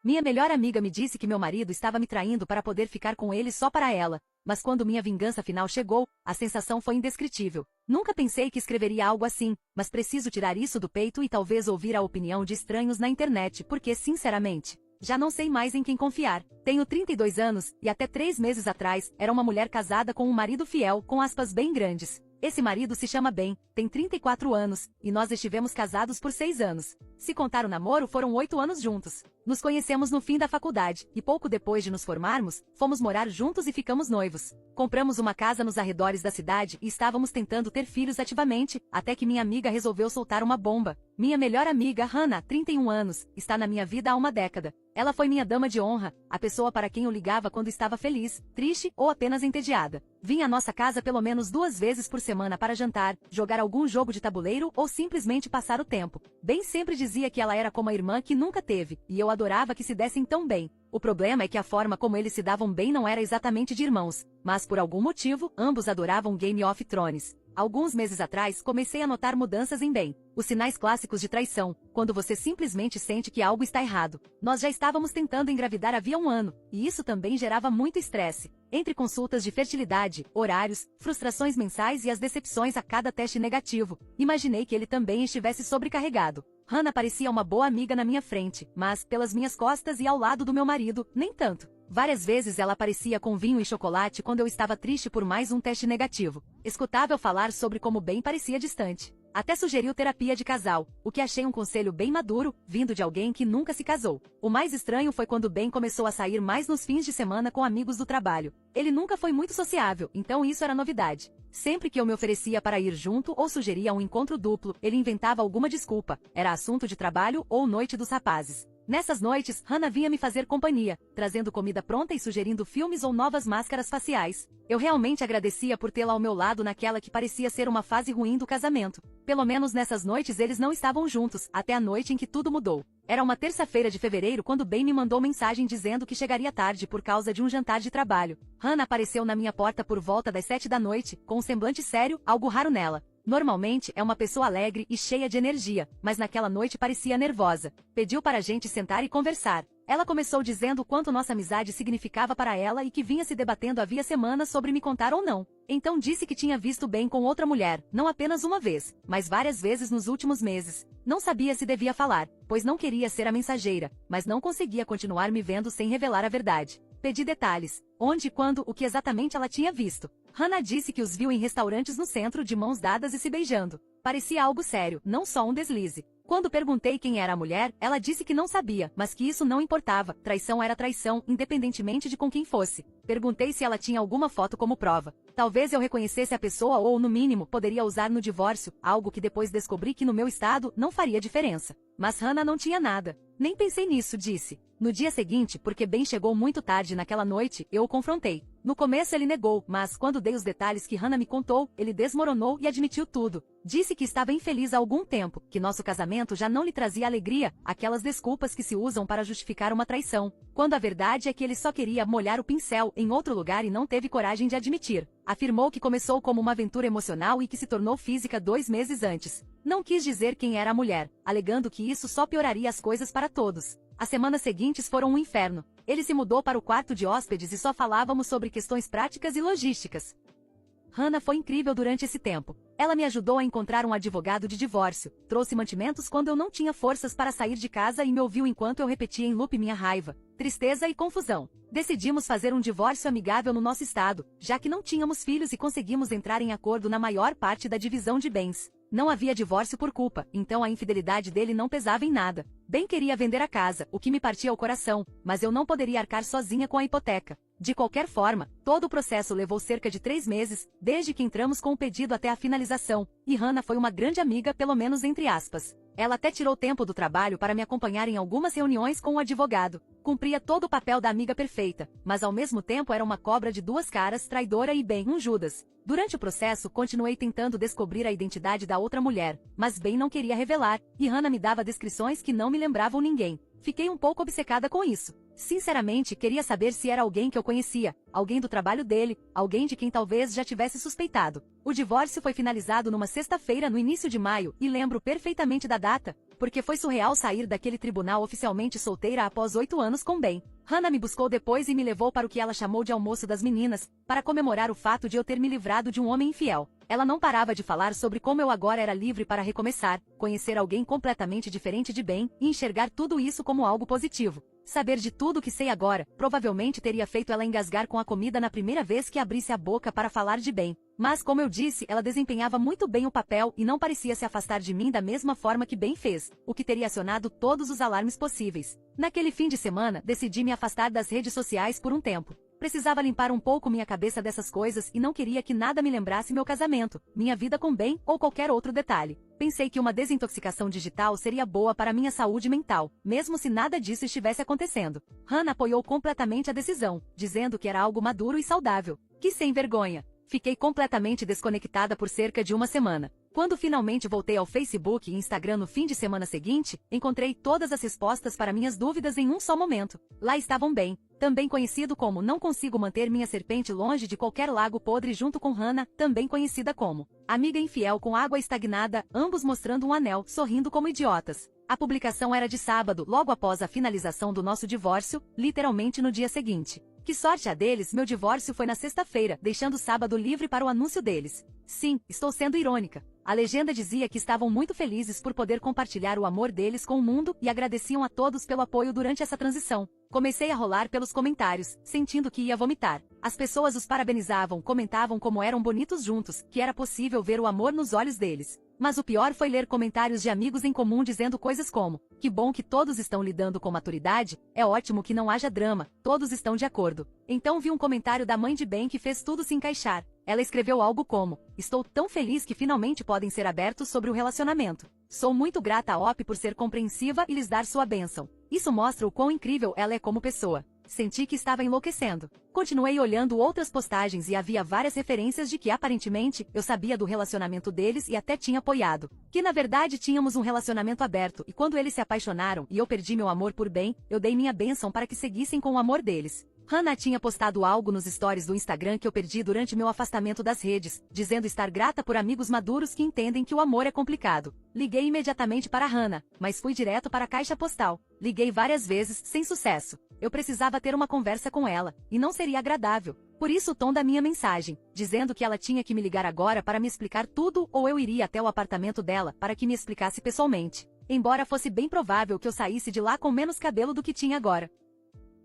Minha melhor amiga me disse que meu marido estava me traindo para poder ficar com ele só para ela, mas quando minha vingança final chegou, a sensação foi indescritível. Nunca pensei que escreveria algo assim, mas preciso tirar isso do peito e talvez ouvir a opinião de estranhos na internet porque, sinceramente, já não sei mais em quem confiar. Tenho 32 anos, e até 3 meses atrás, era uma mulher casada com um marido fiel, com aspas bem grandes. Esse marido se chama Ben, tem 34 anos, e nós estivemos casados por 6 anos. Se contar o namoro, foram 8 anos juntos. Nos conhecemos no fim da faculdade, e pouco depois de nos formarmos, fomos morar juntos e ficamos noivos. Compramos uma casa nos arredores da cidade e estávamos tentando ter filhos ativamente, até que minha amiga resolveu soltar uma bomba. Minha melhor amiga, Hannah, 31 anos, está na minha vida há uma década. Ela foi minha dama de honra, a pessoa para quem eu ligava quando estava feliz, triste ou apenas entediada. Vinha à nossa casa pelo menos 2 vezes por semana para jantar, jogar algum jogo de tabuleiro ou simplesmente passar o tempo. Ben sempre dizia que ela era como a irmã que nunca teve, e eu adorava que se dessem tão bem. O problema é que a forma como eles se davam bem não era exatamente de irmãos, mas por algum motivo, ambos adoravam Game of Thrones. Alguns meses atrás, comecei a notar mudanças em Ben. Os sinais clássicos de traição, quando você simplesmente sente que algo está errado. Nós já estávamos tentando engravidar havia 1 ano, e isso também gerava muito estresse. Entre consultas de fertilidade, horários, frustrações mensais e as decepções a cada teste negativo, imaginei que ele também estivesse sobrecarregado. Hannah parecia uma boa amiga na minha frente, mas, pelas minhas costas e ao lado do meu marido, nem tanto. Várias vezes ela aparecia com vinho e chocolate quando eu estava triste por mais um teste negativo. Escutava eu falar sobre como Ben parecia distante. Até sugeriu terapia de casal, o que achei um conselho bem maduro, vindo de alguém que nunca se casou. O mais estranho foi quando Ben começou a sair mais nos fins de semana com amigos do trabalho. Ele nunca foi muito sociável, então isso era novidade. Sempre que eu me oferecia para ir junto ou sugeria um encontro duplo, ele inventava alguma desculpa. Era assunto de trabalho ou noite dos rapazes. Nessas noites, Hannah vinha me fazer companhia, trazendo comida pronta e sugerindo filmes ou novas máscaras faciais. Eu realmente agradecia por tê-la ao meu lado naquela que parecia ser uma fase ruim do casamento. Pelo menos nessas noites eles não estavam juntos, até a noite em que tudo mudou. Era uma terça-feira de fevereiro quando Ben me mandou mensagem dizendo que chegaria tarde por causa de um jantar de trabalho. Hannah apareceu na minha porta por volta das 7 da noite, com um semblante sério, algo raro nela. Normalmente é uma pessoa alegre e cheia de energia, mas naquela noite parecia nervosa. Pediu para a gente sentar e conversar. Ela começou dizendo o quanto nossa amizade significava para ela e que vinha se debatendo havia semanas sobre me contar ou não. Então disse que tinha visto Ben com outra mulher, não apenas uma vez, mas várias vezes nos últimos meses. Não sabia se devia falar, pois não queria ser a mensageira, mas não conseguia continuar me vendo sem revelar a verdade. Pedi detalhes, onde, quando, o que exatamente ela tinha visto. Hannah disse que os viu em restaurantes no centro de mãos dadas e se beijando. Parecia algo sério, não só um deslize. Quando perguntei quem era a mulher, ela disse que não sabia, mas que isso não importava, traição era traição, independentemente de com quem fosse. Perguntei se ela tinha alguma foto como prova. Talvez eu reconhecesse a pessoa ou, no mínimo, poderia usar no divórcio, algo que depois descobri que no meu estado não faria diferença. Mas Hannah não tinha nada. Nem pensei nisso, disse. No dia seguinte, porque Ben chegou muito tarde naquela noite, eu o confrontei. No começo ele negou, mas quando dei os detalhes que Hannah me contou, ele desmoronou e admitiu tudo. Disse que estava infeliz há algum tempo, que nosso casamento já não lhe trazia alegria, aquelas desculpas que se usam para justificar uma traição, quando a verdade é que ele só queria molhar o pincel em outro lugar e não teve coragem de admitir. Afirmou que começou como uma aventura emocional e que se tornou física 2 meses antes. Não quis dizer quem era a mulher, alegando que isso só pioraria as coisas para todos. As semanas seguintes foram um inferno. Ele se mudou para o quarto de hóspedes e só falávamos sobre questões práticas e logísticas. Hannah foi incrível durante esse tempo. Ela me ajudou a encontrar um advogado de divórcio, trouxe mantimentos quando eu não tinha forças para sair de casa e me ouviu enquanto eu repetia em loop minha raiva, tristeza e confusão. Decidimos fazer um divórcio amigável no nosso estado, já que não tínhamos filhos e conseguimos entrar em acordo na maior parte da divisão de bens. Não havia divórcio por culpa, então a infidelidade dele não pesava em nada. Ben queria vender a casa, o que me partia o coração, mas eu não poderia arcar sozinha com a hipoteca. De qualquer forma, todo o processo levou cerca de 3 meses, desde que entramos com o pedido até a finalização, e Hannah foi uma grande amiga, pelo menos entre aspas. Ela até tirou tempo do trabalho para me acompanhar em algumas reuniões com o advogado. Cumpria todo o papel da amiga perfeita, mas ao mesmo tempo era uma cobra de 2 caras, traidora e bem um Judas. Durante o processo, continuei tentando descobrir a identidade da outra mulher, mas Ben não queria revelar, e Hannah me dava descrições que não me lembravam ninguém. Fiquei um pouco obcecada com isso. Sinceramente, queria saber se era alguém que eu conhecia, alguém do trabalho dele, alguém de quem talvez já tivesse suspeitado. O divórcio foi finalizado numa sexta-feira no início de maio, e lembro perfeitamente da data, porque foi surreal sair daquele tribunal oficialmente solteira após 8 anos com Ben. Hannah me buscou depois e me levou para o que ela chamou de almoço das meninas, para comemorar o fato de eu ter me livrado de um homem infiel. Ela não parava de falar sobre como eu agora era livre para recomeçar, conhecer alguém completamente diferente de Ben e enxergar tudo isso como algo positivo. Saber de tudo que sei agora, provavelmente teria feito ela engasgar com a comida na primeira vez que abrisse a boca para falar de Ben. Mas como eu disse, ela desempenhava muito bem o papel e não parecia se afastar de mim da mesma forma que Ben fez, o que teria acionado todos os alarmes possíveis. Naquele fim de semana, decidi me afastar das redes sociais por um tempo. Precisava limpar um pouco minha cabeça dessas coisas e não queria que nada me lembrasse meu casamento, minha vida com Ben ou qualquer outro detalhe. Pensei que uma desintoxicação digital seria boa para minha saúde mental, mesmo se nada disso estivesse acontecendo. Hannah apoiou completamente a decisão, dizendo que era algo maduro e saudável. Que sem vergonha! Fiquei completamente desconectada por cerca de uma semana. Quando finalmente voltei ao Facebook e Instagram no fim de semana seguinte, encontrei todas as respostas para minhas dúvidas em um só momento. Lá estavam Ben, também conhecido como Não Consigo Manter Minha Serpente Longe de Qualquer Lago Podre, junto com Hannah, também conhecida como Amiga Infiel com Água Estagnada, ambos mostrando um anel, sorrindo como idiotas. A publicação era de sábado, logo após a finalização do nosso divórcio, literalmente no dia seguinte. Que sorte a deles, meu divórcio foi na sexta-feira, deixando sábado livre para o anúncio deles. Sim, estou sendo irônica. A legenda dizia que estavam muito felizes por poder compartilhar o amor deles com o mundo e agradeciam a todos pelo apoio durante essa transição. Comecei a rolar pelos comentários, sentindo que ia vomitar. As pessoas os parabenizavam, comentavam como eram bonitos juntos, que era possível ver o amor nos olhos deles. Mas o pior foi ler comentários de amigos em comum dizendo coisas como: que bom que todos estão lidando com maturidade, é ótimo que não haja drama, todos estão de acordo. Então vi um comentário da mãe de Ben que fez tudo se encaixar. Ela escreveu algo como: estou tão feliz que finalmente podem ser abertos sobre o relacionamento. Sou muito grata a Op por ser compreensiva e lhes dar sua bênção. Isso mostra o quão incrível ela é como pessoa. Senti que estava enlouquecendo. Continuei olhando outras postagens e havia várias referências de que aparentemente eu sabia do relacionamento deles e até tinha apoiado. Que na verdade tínhamos um relacionamento aberto e quando eles se apaixonaram e eu perdi meu amor por Ben, eu dei minha bênção para que seguissem com o amor deles. Hannah tinha postado algo nos stories do Instagram que eu perdi durante meu afastamento das redes, dizendo estar grata por amigos maduros que entendem que o amor é complicado. Liguei imediatamente para Hannah, mas fui direto para a caixa postal. Liguei várias vezes, sem sucesso. Eu precisava ter uma conversa com ela, e não seria agradável. Por isso o tom da minha mensagem, dizendo que ela tinha que me ligar agora para me explicar tudo ou eu iria até o apartamento dela para que me explicasse pessoalmente. Embora fosse bem provável que eu saísse de lá com menos cabelo do que tinha agora.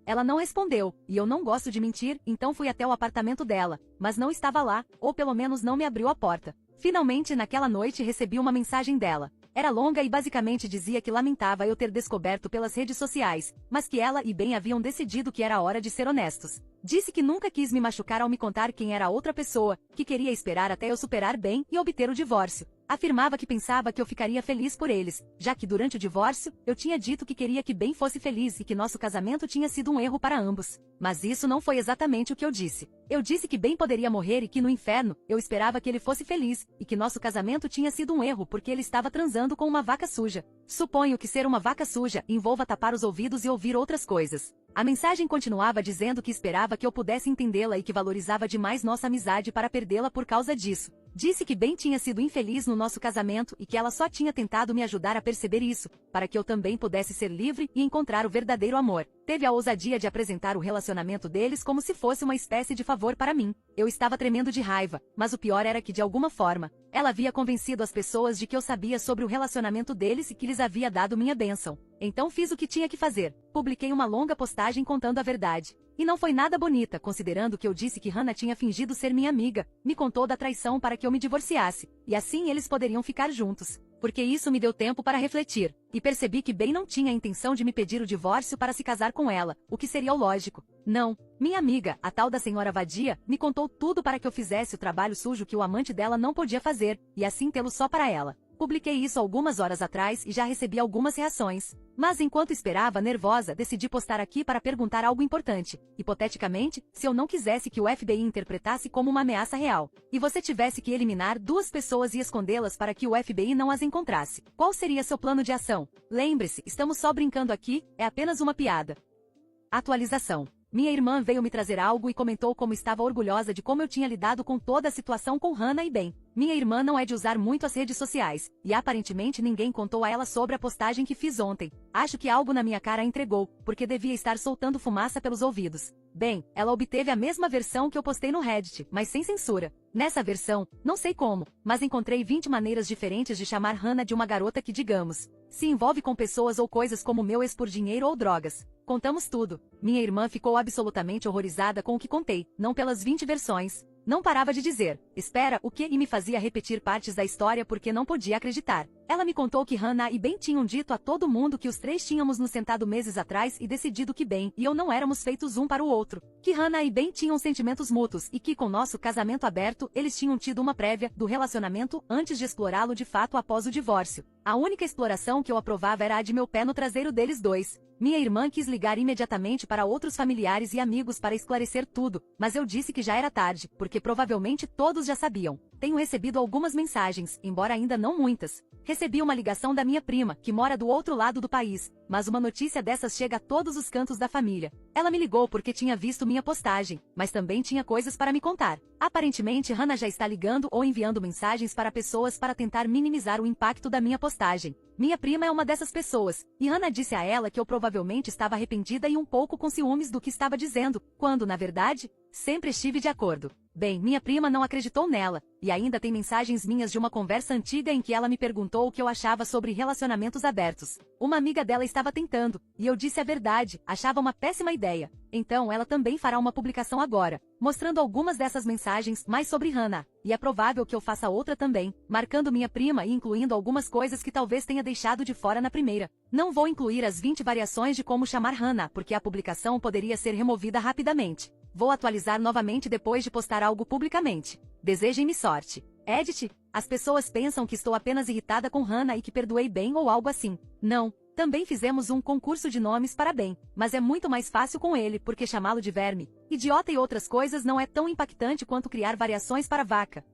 Ela não respondeu, e eu não gosto de mentir, então fui até o apartamento dela, mas não estava lá, ou pelo menos não me abriu a porta. Finalmente, naquela noite recebi uma mensagem dela. Era longa e basicamente dizia que lamentava eu ter descoberto pelas redes sociais, mas que ela e Ben haviam decidido que era hora de ser honestos. Disse que nunca quis me machucar ao me contar quem era a outra pessoa, que queria esperar até eu superar Ben e obter o divórcio. Afirmava que pensava que eu ficaria feliz por eles, já que durante o divórcio, eu tinha dito que queria que Ben fosse feliz e que nosso casamento tinha sido um erro para ambos. Mas isso não foi exatamente o que eu disse. Eu disse que Ben poderia morrer e que no inferno, eu esperava que ele fosse feliz, e que nosso casamento tinha sido um erro porque ele estava transando com uma vaca suja. Suponho que ser uma vaca suja envolva tapar os ouvidos e ouvir outras coisas. A mensagem continuava dizendo que esperava que eu pudesse entendê-la e que valorizava demais nossa amizade para perdê-la por causa disso. Disse que Ben tinha sido infeliz no nosso casamento e que ela só tinha tentado me ajudar a perceber isso, para que eu também pudesse ser livre e encontrar o verdadeiro amor. Teve a ousadia de apresentar o relacionamento deles como se fosse uma espécie de favor para mim. Eu estava tremendo de raiva, mas o pior era que de alguma forma, ela havia convencido as pessoas de que eu sabia sobre o relacionamento deles e que lhes havia dado minha bênção. Então fiz o que tinha que fazer. Publiquei uma longa postagem contando a verdade. E não foi nada bonita, considerando que eu disse que Hannah tinha fingido ser minha amiga, me contou da traição para que eu me divorciasse, e assim eles poderiam ficar juntos. Porque isso me deu tempo para refletir, e percebi que Ben não tinha a intenção de me pedir o divórcio para se casar com ela, o que seria o lógico. Não. Minha amiga, a tal da senhora vadia, me contou tudo para que eu fizesse o trabalho sujo que o amante dela não podia fazer, e assim tê-lo só para ela. Publiquei isso algumas horas atrás e já recebi algumas reações. Mas enquanto esperava, nervosa, decidi postar aqui para perguntar algo importante. Hipoteticamente, se eu não quisesse que o FBI interpretasse como uma ameaça real, e você tivesse que eliminar 2 pessoas e escondê-las para que o FBI não as encontrasse, qual seria seu plano de ação? Lembre-se, estamos só brincando aqui, é apenas uma piada. Atualização. Minha irmã veio me trazer algo e comentou como estava orgulhosa de como eu tinha lidado com toda a situação com Hannah e Ben. Minha irmã não é de usar muito as redes sociais, e aparentemente ninguém contou a ela sobre a postagem que fiz ontem. Acho que algo na minha cara a entregou, porque devia estar soltando fumaça pelos ouvidos. Bem, ela obteve a mesma versão que eu postei no Reddit, mas sem censura. Nessa versão, não sei como, mas encontrei 20 maneiras diferentes de chamar Hannah de uma garota que, digamos, se envolve com pessoas ou coisas como meu ex por dinheiro ou drogas. Contamos tudo. Minha irmã ficou absolutamente horrorizada com o que contei, não pelas 20 versões. Não parava de dizer, espera, o quê? E me fazia repetir partes da história porque não podia acreditar. Ela me contou que Hannah e Ben tinham dito a todo mundo que os três tínhamos nos sentado meses atrás e decidido que Ben e eu não éramos feitos um para o outro. Que Hannah e Ben tinham sentimentos mútuos e que com nosso casamento aberto eles tinham tido uma prévia do relacionamento antes de explorá-lo de fato após o divórcio. A única exploração que eu aprovava era a de meu pé no traseiro deles dois. Minha irmã quis ligar imediatamente para outros familiares e amigos para esclarecer tudo, mas eu disse que já era tarde, porque provavelmente todos já sabiam. Tenho recebido algumas mensagens, embora ainda não muitas. Recebi uma ligação da minha prima, que mora do outro lado do país, mas uma notícia dessas chega a todos os cantos da família. Ela me ligou porque tinha visto minha postagem, mas também tinha coisas para me contar. Aparentemente Hannah já está ligando ou enviando mensagens para pessoas para tentar minimizar o impacto da minha postagem. Minha prima é uma dessas pessoas, e Hannah disse a ela que eu provavelmente estava arrependida e um pouco com ciúmes do que estava dizendo, quando, na verdade, sempre estive de acordo. Bem, minha prima não acreditou nela, e ainda tem mensagens minhas de uma conversa antiga em que ela me perguntou o que eu achava sobre relacionamentos abertos. Uma amiga dela estava tentando, e eu disse a verdade, achava uma péssima ideia. Então ela também fará uma publicação agora, mostrando algumas dessas mensagens mais sobre Hannah, e é provável que eu faça outra também, marcando minha prima e incluindo algumas coisas que talvez tenha deixado de fora na primeira. Não vou incluir as 20 variações de como chamar Hannah, porque a publicação poderia ser removida rapidamente. Vou atualizar novamente depois de postar algo publicamente. Desejem-me sorte. Edit. As pessoas pensam que estou apenas irritada com Hannah e que perdoei Ben ou algo assim. Não. Também fizemos um concurso de nomes para Ben, mas é muito mais fácil com ele porque chamá-lo de verme, idiota e outras coisas não é tão impactante quanto criar variações para vaca.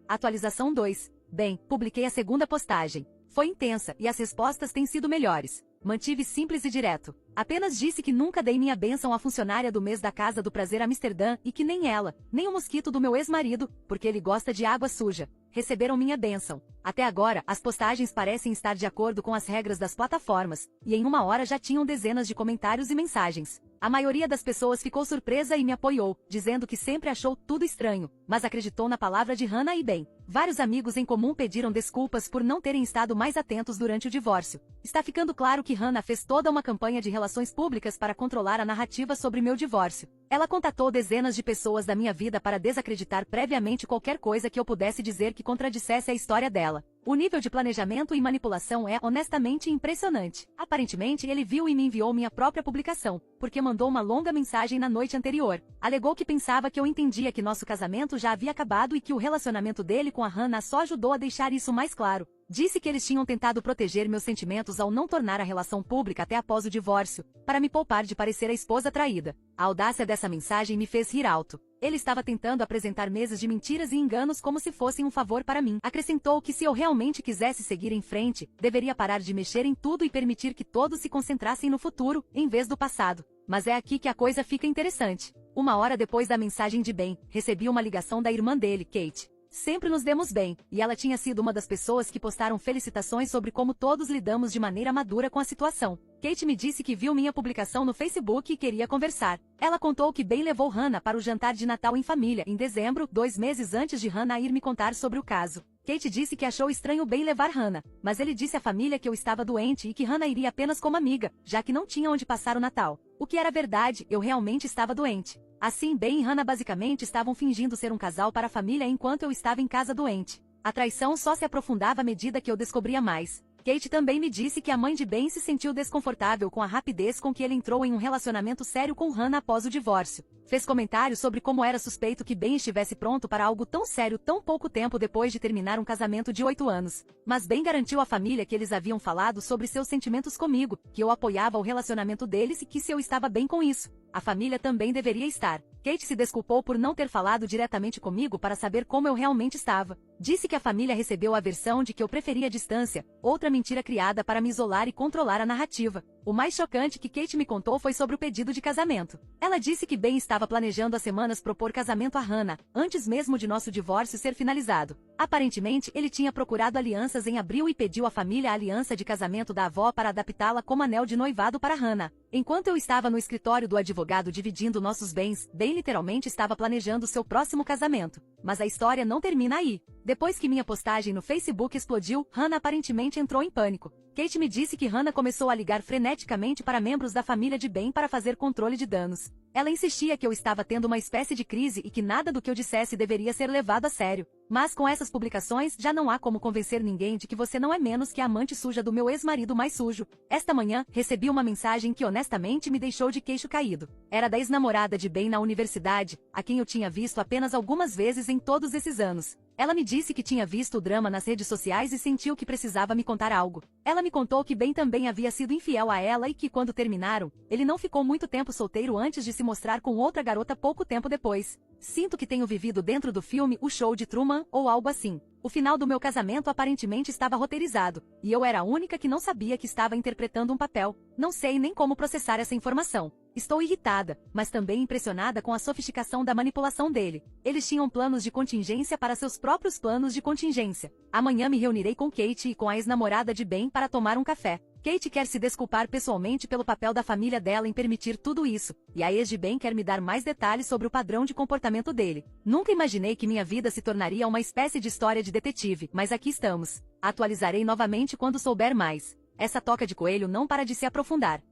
Atualização 2. Bem, publiquei a segunda postagem. Foi intensa e as respostas têm sido melhores. Mantive simples e direto. Apenas disse que nunca dei minha bênção à funcionária do mês da Casa do Prazer Amsterdã e que nem ela, nem o mosquito do meu ex-marido, porque ele gosta de água suja, receberam minha bênção. Até agora, as postagens parecem estar de acordo com as regras das plataformas, e em uma hora já tinham dezenas de comentários e mensagens. A maioria das pessoas ficou surpresa e me apoiou, dizendo que sempre achou tudo estranho, mas acreditou na palavra de Hannah e Ben. Vários amigos em comum pediram desculpas por não terem estado mais atentos durante o divórcio. Está ficando claro que Hannah fez toda uma campanha de relações públicas para controlar a narrativa sobre meu divórcio. Ela contatou dezenas de pessoas da minha vida para desacreditar previamente qualquer coisa que eu pudesse dizer que contradissesse a história dela. O nível de planejamento e manipulação é honestamente impressionante. Aparentemente ele viu e me enviou minha própria publicação, porque mandou uma longa mensagem na noite anterior. Alegou que pensava que eu entendia que nosso casamento já havia acabado e que o relacionamento dele com a Hannah só ajudou a deixar isso mais claro. Disse que eles tinham tentado proteger meus sentimentos ao não tornar a relação pública até após o divórcio, para me poupar de parecer a esposa traída. A audácia dessa mensagem me fez rir alto. Ele estava tentando apresentar meses de mentiras e enganos como se fossem um favor para mim. Acrescentou que se eu realmente quisesse seguir em frente, deveria parar de mexer em tudo e permitir que todos se concentrassem no futuro, em vez do passado. Mas é aqui que a coisa fica interessante. Uma hora depois da mensagem de Ben, recebi uma ligação da irmã dele, Kate. Sempre nos demos bem, e ela tinha sido uma das pessoas que postaram felicitações sobre como todos lidamos de maneira madura com a situação. Kate me disse que viu minha publicação no Facebook e queria conversar. Ela contou que Ben levou Hannah para o jantar de Natal em família em dezembro, 2 meses antes de Hannah ir me contar sobre o caso. Kate disse que achou estranho Ben levar Hannah, mas ele disse à família que eu estava doente e que Hannah iria apenas como amiga, já que não tinha onde passar o Natal. O que era verdade, eu realmente estava doente. Assim, Ben e Hannah basicamente estavam fingindo ser um casal para a família enquanto eu estava em casa doente. A traição só se aprofundava à medida que eu descobria mais. Kate também me disse que a mãe de Ben se sentiu desconfortável com a rapidez com que ele entrou em um relacionamento sério com Hannah após o divórcio. Fez comentários sobre como era suspeito que Ben estivesse pronto para algo tão sério tão pouco tempo depois de terminar um casamento de 8 anos. Mas Ben garantiu à família que eles haviam falado sobre seus sentimentos comigo, que eu apoiava o relacionamento deles e que se eu estava bem com isso, a família também deveria estar. Kate se desculpou por não ter falado diretamente comigo para saber como eu realmente estava. Disse que a família recebeu a versão de que eu preferia a distância, outra mentira criada para me isolar e controlar a narrativa. O mais chocante que Kate me contou foi sobre o pedido de casamento. Ela disse que Ben estava planejando há semanas propor casamento a Hannah, antes mesmo de nosso divórcio ser finalizado. Aparentemente, ele tinha procurado alianças em abril e pediu à família a aliança de casamento da avó para adaptá-la como anel de noivado para Hannah. Enquanto eu estava no escritório do advogado dividindo nossos bens, Ben literalmente estava planejando seu próximo casamento. Mas a história não termina aí. Depois que minha postagem no Facebook explodiu, Hannah aparentemente entrou em pânico. Kate me disse que Hannah começou a ligar freneticamente para membros da família de Ben para fazer controle de danos. Ela insistia que eu estava tendo uma espécie de crise e que nada do que eu dissesse deveria ser levado a sério. Mas com essas publicações já não há como convencer ninguém de que você não é menos que a amante suja do meu ex-marido mais sujo. Esta manhã, recebi uma mensagem que honestamente me deixou de queixo caído. Era da ex-namorada de Ben na universidade, a quem eu tinha visto apenas algumas vezes em todos esses anos. Ela me disse que tinha visto o drama nas redes sociais e sentiu que precisava me contar algo. Ela me contou que Ben também havia sido infiel a ela e que quando terminaram, ele não ficou muito tempo solteiro antes de se mostrar com outra garota pouco tempo depois. Sinto que tenho vivido dentro do filme O Show de Truman ou algo assim. O final do meu casamento aparentemente estava roteirizado, e eu era a única que não sabia que estava interpretando um papel. Não sei nem como processar essa informação. Estou irritada, mas também impressionada com a sofisticação da manipulação dele. Eles tinham planos de contingência para seus próprios planos de contingência. Amanhã me reunirei com Kate e com a ex-namorada de Ben para tomar um café. Kate quer se desculpar pessoalmente pelo papel da família dela em permitir tudo isso, e a ex de Ben quer me dar mais detalhes sobre o padrão de comportamento dele. Nunca imaginei que minha vida se tornaria uma espécie de história de detetive, mas aqui estamos. Atualizarei novamente quando souber mais. Essa toca de coelho não para de se aprofundar.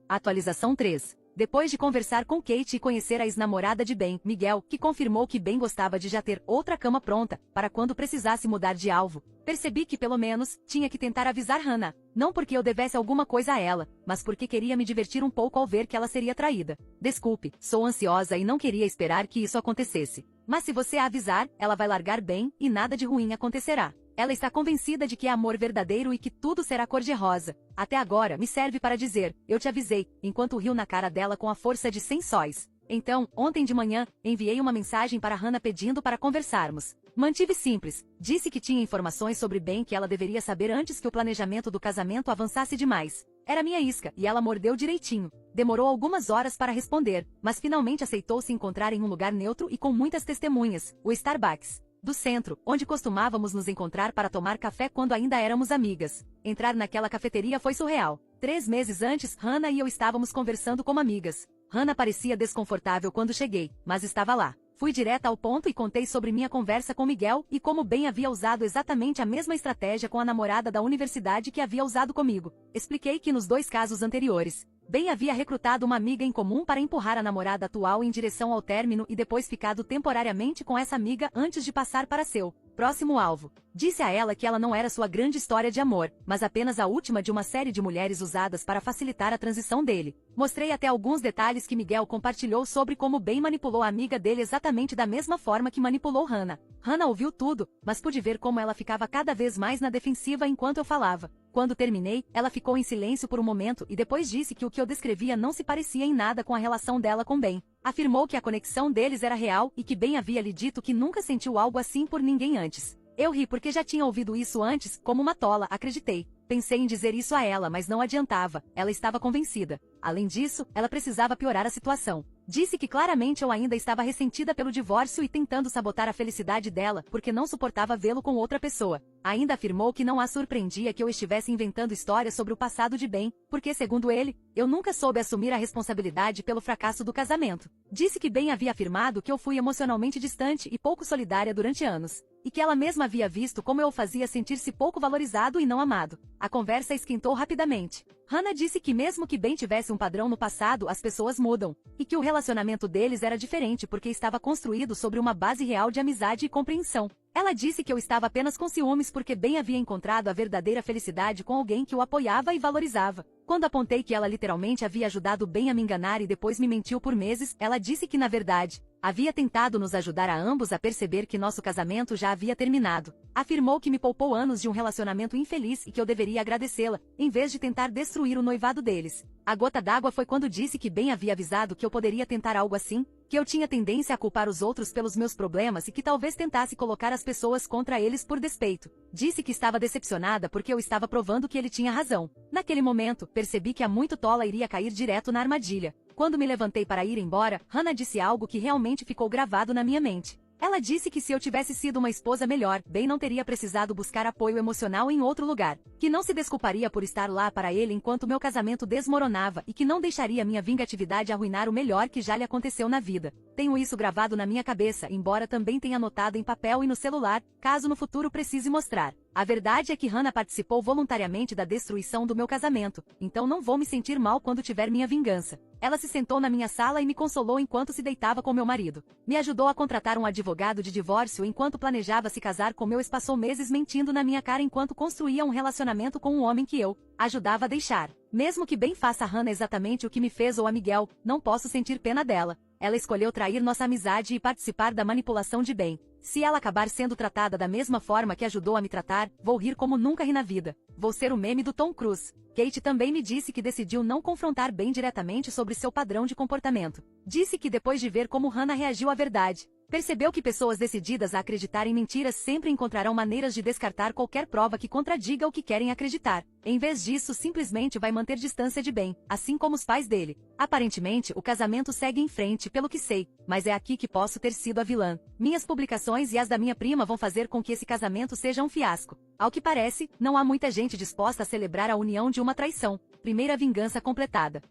Atualização 3. Depois de conversar com Kate e conhecer a ex-namorada de Ben, Miguel, que confirmou que Ben gostava de já ter outra cama pronta, para quando precisasse mudar de alvo, percebi que pelo menos, tinha que tentar avisar Hannah. Não porque eu devesse alguma coisa a ela, mas porque queria me divertir um pouco ao ver que ela seria traída. Desculpe, sou ansiosa e não queria esperar que isso acontecesse. Mas se você a avisar, ela vai largar Ben e nada de ruim acontecerá. Ela está convencida de que é amor verdadeiro e que tudo será cor-de-rosa. Até agora, me serve para dizer, eu te avisei, enquanto riu na cara dela com a força de 100 sóis. Então, ontem de manhã, enviei uma mensagem para Hannah pedindo para conversarmos. Mantive simples, disse que tinha informações sobre Ben que ela deveria saber antes que o planejamento do casamento avançasse demais. Era minha isca, e ela mordeu direitinho. Demorou algumas horas para responder, mas finalmente aceitou se encontrar em um lugar neutro e com muitas testemunhas, o Starbucks do centro, onde costumávamos nos encontrar para tomar café quando ainda éramos amigas. Entrar naquela cafeteria foi surreal. 3 meses antes, Hannah e eu estávamos conversando como amigas. Hannah parecia desconfortável quando cheguei, mas estava lá. Fui direta ao ponto e contei sobre minha conversa com Miguel e como Ben havia usado exatamente a mesma estratégia com a namorada da universidade que havia usado comigo. Expliquei que nos 2 casos anteriores, Ben havia recrutado uma amiga em comum para empurrar a namorada atual em direção ao término e depois ficado temporariamente com essa amiga antes de passar para seu próximo alvo. Disse a ela que ela não era sua grande história de amor, mas apenas a última de uma série de mulheres usadas para facilitar a transição dele. Mostrei até alguns detalhes que Miguel compartilhou sobre como Ben manipulou a amiga dele exatamente da mesma forma que manipulou Hannah. Hannah ouviu tudo, mas pude ver como ela ficava cada vez mais na defensiva enquanto eu falava. Quando terminei, ela ficou em silêncio por um momento e depois disse que o que eu descrevia não se parecia em nada com a relação dela com Ben. Afirmou que a conexão deles era real e que Ben havia lhe dito que nunca sentiu algo assim por ninguém antes. Eu ri porque já tinha ouvido isso antes, como uma tola, acreditei. Pensei em dizer isso a ela, mas não adiantava, ela estava convencida. Além disso, ela precisava piorar a situação. Disse que claramente eu ainda estava ressentida pelo divórcio e tentando sabotar a felicidade dela, porque não suportava vê-lo com outra pessoa. Ainda afirmou que não a surpreendia que eu estivesse inventando histórias sobre o passado de Ben, porque, segundo ele, eu nunca soube assumir a responsabilidade pelo fracasso do casamento. Disse que Ben havia afirmado que eu fui emocionalmente distante e pouco solidária durante anos, e que ela mesma havia visto como eu o fazia sentir-se pouco valorizado e não amado. A conversa esquentou rapidamente. Hannah disse que mesmo que Ben tivesse um padrão no passado, as pessoas mudam, e que o relacionamento deles era diferente porque estava construído sobre uma base real de amizade e compreensão. Ela disse que eu estava apenas com ciúmes porque Ben havia encontrado a verdadeira felicidade com alguém que o apoiava e valorizava. Quando apontei que ela literalmente havia ajudado Ben a me enganar e depois me mentiu por meses, ela disse que na verdade, havia tentado nos ajudar a ambos a perceber que nosso casamento já havia terminado. Afirmou que me poupou anos de um relacionamento infeliz e que eu deveria agradecê-la, em vez de tentar destruir o noivado deles. A gota d'água foi quando disse que Ben havia avisado que eu poderia tentar algo assim, que eu tinha tendência a culpar os outros pelos meus problemas e que talvez tentasse colocar as pessoas contra eles por despeito. Disse que estava decepcionada porque eu estava provando que ele tinha razão. Naquele momento, percebi que a muito tola iria cair direto na armadilha. Quando me levantei para ir embora, Hannah disse algo que realmente ficou gravado na minha mente. Ela disse que se eu tivesse sido uma esposa melhor, bem não teria precisado buscar apoio emocional em outro lugar. Que não se desculparia por estar lá para ele enquanto meu casamento desmoronava e que não deixaria minha vingatividade arruinar o melhor que já lhe aconteceu na vida. Tenho isso gravado na minha cabeça, embora também tenha anotado em papel e no celular, caso no futuro precise mostrar. A verdade é que Hannah participou voluntariamente da destruição do meu casamento, então não vou me sentir mal quando tiver minha vingança. Ela se sentou na minha sala e me consolou enquanto se deitava com meu marido. Me ajudou a contratar um advogado de divórcio enquanto planejava se casar com meu ex. Passou meses mentindo na minha cara enquanto construía um relacionamento com um homem que eu ajudava a deixar. Mesmo que bem faça a Hannah exatamente o que me fez ou a Miguel, não posso sentir pena dela. Ela escolheu trair nossa amizade e participar da manipulação de bem. Se ela acabar sendo tratada da mesma forma que ajudou a me tratar, vou rir como nunca ri na vida. Vou ser o meme do Tom Cruise. Kate também me disse que decidiu não confrontar bem diretamente sobre seu padrão de comportamento. Disse que depois de ver como Hannah reagiu à verdade, percebeu que pessoas decididas a acreditar em mentiras sempre encontrarão maneiras de descartar qualquer prova que contradiga o que querem acreditar. Em vez disso, simplesmente vai manter distância de bem, assim como os pais dele. Aparentemente, o casamento segue em frente, pelo que sei, mas é aqui que posso ter sido a vilã. Minhas publicações e as da minha prima vão fazer com que esse casamento seja um fiasco. Ao que parece, não há muita gente disposta a celebrar a união de uma traição. Primeira vingança completada.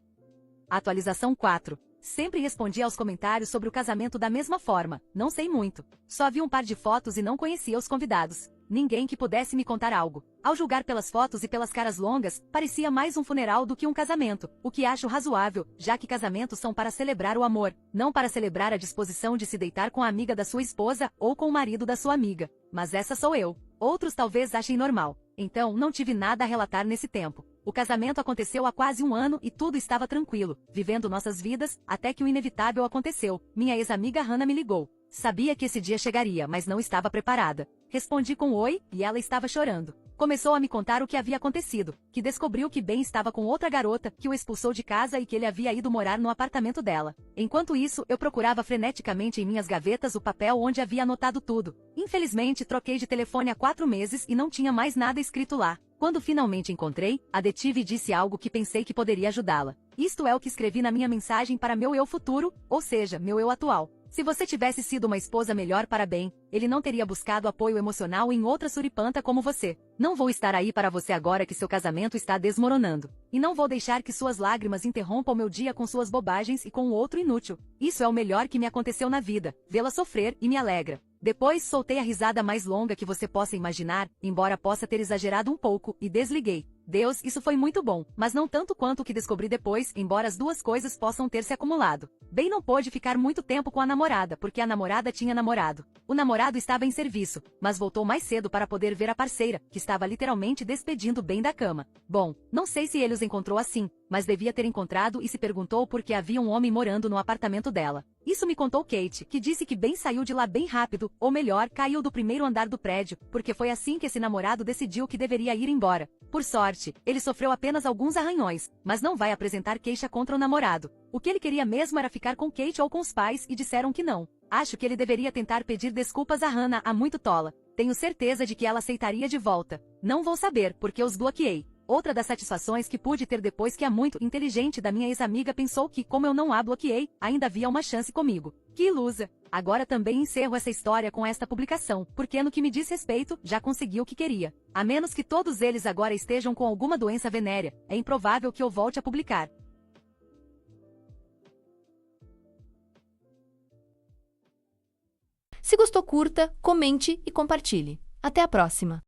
Atualização 4. Sempre respondi aos comentários sobre o casamento da mesma forma, não sei muito. Só vi um par de fotos e não conhecia os convidados. Ninguém que pudesse me contar algo. Ao julgar pelas fotos e pelas caras longas, parecia mais um funeral do que um casamento, o que acho razoável, já que casamentos são para celebrar o amor, não para celebrar a disposição de se deitar com a amiga da sua esposa ou com o marido da sua amiga. Mas essa sou eu. Outros talvez achem normal. Então, não tive nada a relatar nesse tempo. O casamento aconteceu há quase um ano e tudo estava tranquilo, vivendo nossas vidas, até que o inevitável aconteceu. Minha ex-amiga Hannah me ligou. Sabia que esse dia chegaria, mas não estava preparada. Respondi com oi, e ela estava chorando. Começou a me contar o que havia acontecido, que descobriu que Ben estava com outra garota, que o expulsou de casa e que ele havia ido morar no apartamento dela. Enquanto isso, eu procurava freneticamente em minhas gavetas o papel onde havia anotado tudo. Infelizmente, troquei de telefone há 4 meses e não tinha mais nada escrito lá. Quando finalmente encontrei, a detive e disse algo que pensei que poderia ajudá-la. Isto é o que escrevi na minha mensagem para meu eu futuro, ou seja, meu eu atual. Se você tivesse sido uma esposa melhor para Ben, ele não teria buscado apoio emocional em outra suripanta como você. Não vou estar aí para você agora que seu casamento está desmoronando. E não vou deixar que suas lágrimas interrompam meu dia com suas bobagens e com o outro inútil. Isso é o melhor que me aconteceu na vida, vê-la sofrer e me alegra. Depois soltei a risada mais longa que você possa imaginar, embora possa ter exagerado um pouco, e desliguei. Deus, isso foi muito bom, mas não tanto quanto o que descobri depois, embora as duas coisas possam ter se acumulado. Ben não pôde ficar muito tempo com a namorada, porque a namorada tinha namorado. O namorado estava em serviço, mas voltou mais cedo para poder ver a parceira, que estava literalmente despedindo Ben da cama. Bom, não sei se ele os encontrou assim, mas devia ter encontrado e se perguntou por que havia um homem morando no apartamento dela. Isso me contou Kate, que disse que Ben saiu de lá bem rápido, ou melhor, caiu do primeiro andar do prédio, porque foi assim que esse namorado decidiu que deveria ir embora. Por sorte, ele sofreu apenas alguns arranhões, mas não vai apresentar queixa contra o namorado. O que ele queria mesmo era ficar com Kate ou com os pais e disseram que não. Acho que ele deveria tentar pedir desculpas a Hannah, a muito tola. Tenho certeza de que ela aceitaria de volta. Não vou saber, porque os bloqueei. Outra das satisfações que pude ter depois que a muito inteligente da minha ex-amiga pensou que, como eu não a bloqueei, ainda havia uma chance comigo. Que ilusa! Agora também encerro essa história com esta publicação, porque no que me diz respeito, já consegui o que queria. A menos que todos eles agora estejam com alguma doença venérea, é improvável que eu volte a publicar. Se gostou, curta, comente e compartilhe. Até a próxima!